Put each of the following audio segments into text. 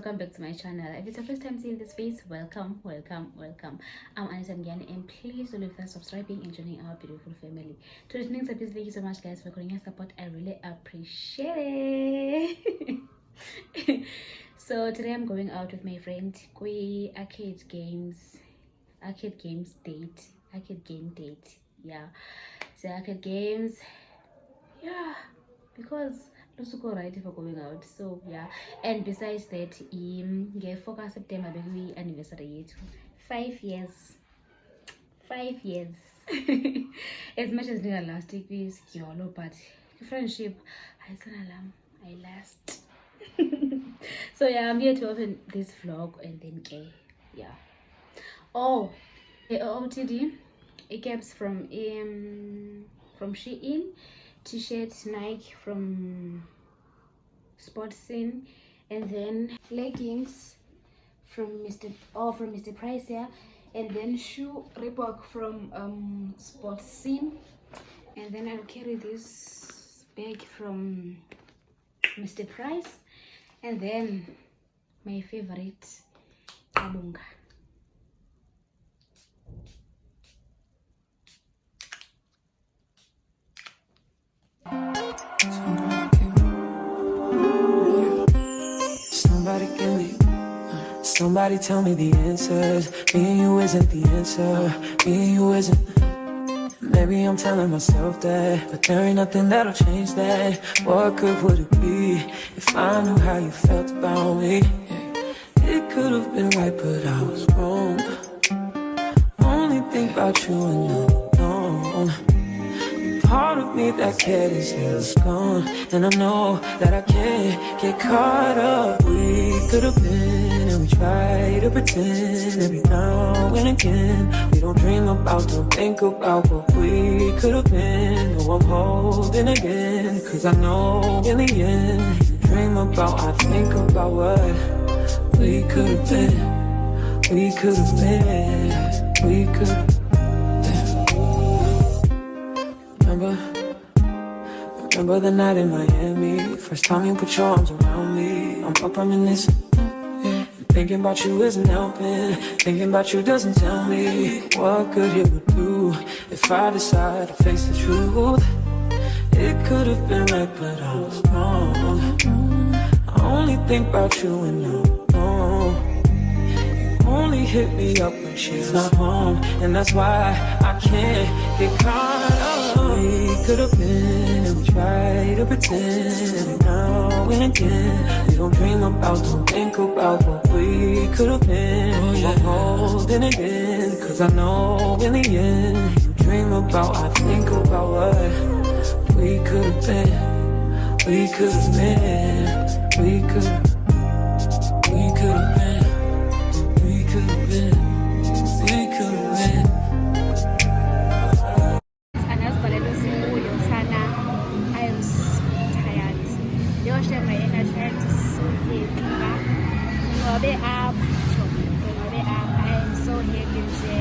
welcome back to my channel. If it's your first time seeing this face, welcome. I'm Anita again, and please don't leave subscribing and joining our beautiful family. To the next episode, thank you so much guys for calling your support. I really appreciate it. So today I'm going out with my friend Kwe arcade game date. Yeah, so arcade games, yeah, because Lusuko right for going out. So yeah, and besides that, focus September baby anniversary 5 years. 5 years. As much as the last week is Kyolo, but friendship I last. So yeah, I'm here to open this vlog and then yeah. Oh, the OOTD it caps from Shein, t-shirts Nike from Sportscene, and then leggings from Mr. Price here, and then shoe Reebok from Sportscene, and then I'll carry this bag from Mr. Price, and then my favorite Abunga. Somebody tell me the answers. Me and you isn't the answer. Me and you isn't. Maybe I'm telling myself that, but there ain't nothing that'll change that. What good would it be if I knew how you felt about me? It could have been right, but I was wrong. Only think about you and I'm alone. Part of me that cared is gone, and I know that I can't get caught up. We could have been, and we try to pretend every now and again. We don't dream about, don't think about what we could have been. No, I'm holding again, cause I know in the end, you dream about, I think about what we could have been. We could have been, we could have. Remember the night in Miami, first time you put your arms around me. I'm up reminiscing, yeah. Thinking about you isn't helping. Thinking about you doesn't tell me what good it would do if I decide to face the truth. It could have been right, but I was wrong. I only think about you and I'm alone. You only hit me up when she's not home, and that's why I can't get caught up. We could have been, and we try to pretend every now and again. We don't dream about, don't think about what we could have been. Oh, yeah. I'm holding again, cause I know in the end, you dream about, I think about what we could have been. We could have been, we could have been, we could have been, we could have been. My energy is so heavy. I am so happy nje.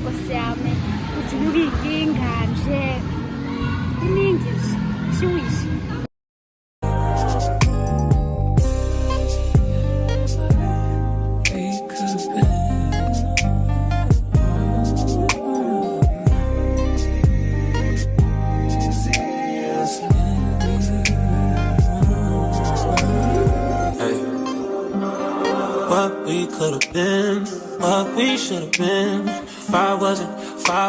Nkosiyami kujuluka inkinga nje. Iningi shiwishi. What we could have been, what we should have been. If I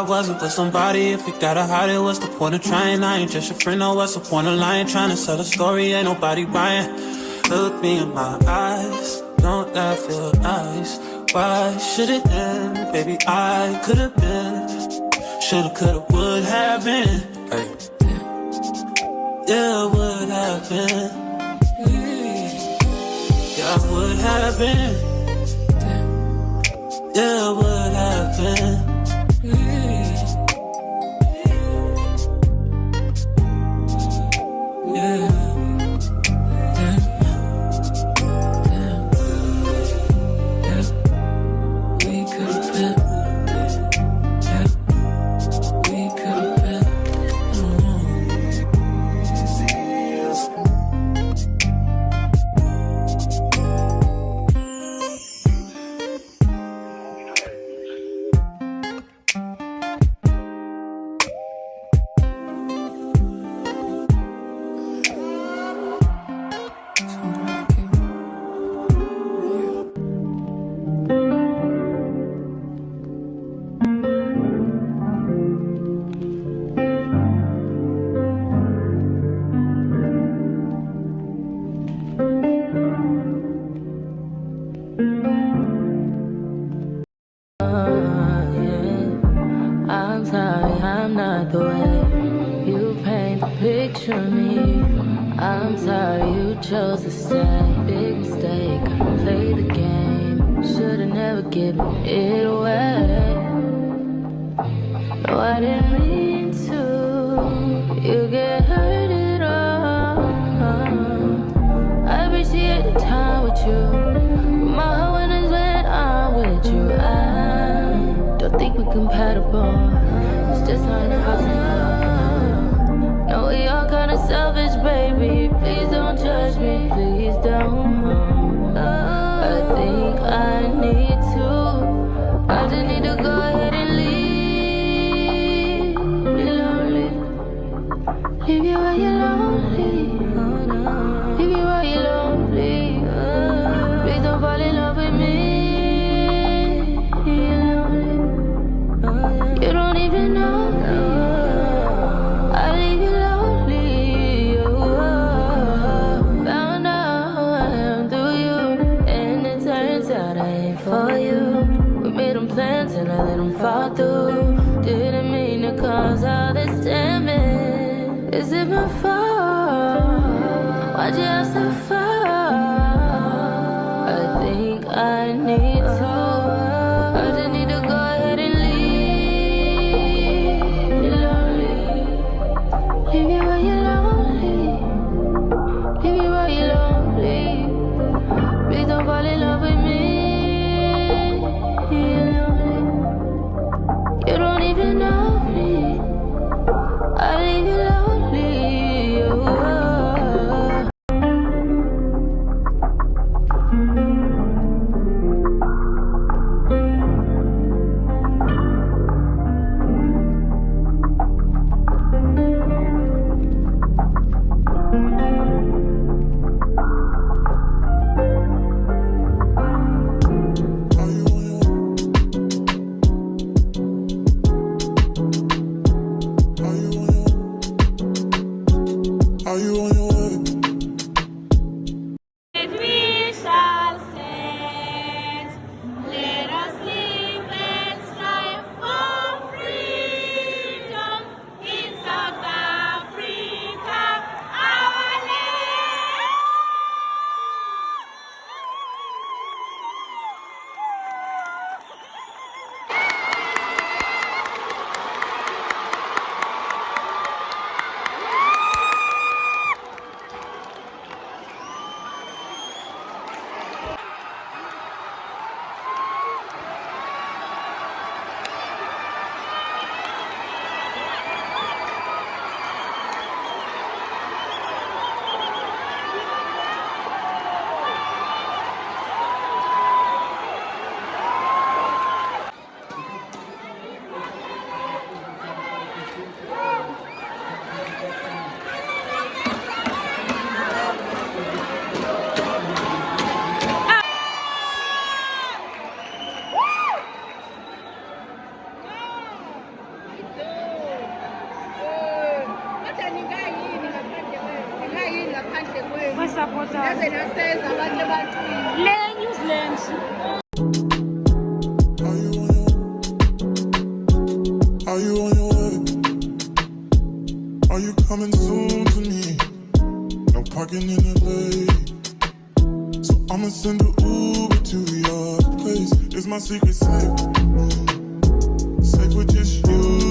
wasn't with somebody, if we gotta hide it, what's the point of trying? I ain't just your friend, no, what's the point of lying? Trying to sell a story, ain't nobody buying. Look me in my eyes, don't that feel nice? Why should it end? Baby, I could have been, shoulda, coulda, would have been. Hey. Yeah, would have been. I would have been. Yeah, I would have been. sorry you chose to stay. Big mistake, I played the game. Should've never given it away. No, I didn't mean to. You get hurt at all. I appreciate the time with you. My heart when is when I'm with you. I don't think we're compatible. It's just not in the house anymore. No, we all kinda selfish, baby. Please don't judge me. Please don't. I think I need to. I just need to go ahead and leave. Be lonely. Leave you while you're lonely. Leave you while you're lonely. Please don't fall in love with me. You're lonely. You don't even know me. I leave you lonely. Found out through you, and it turns out I ain't for you. We made them plans and I let them fall through. Didn't mean to cause all this damage. Is it my fault? Why'd you have to fall? I think I need to. I just need to go ahead and leave. You're lonely. Leave you while you're lonely. Leave you while you're lonely. Please don't fall in love with me. You're lonely. You don't even know me. I leave you lonely. Are you on your way? And we shall stand. Let us live and strive for freedom in South Africa, our land. Are you on your way? Are you coming soon to me? No parking in LA, so I'ma send an Uber to your place. Is my secret safe? Safe with just you.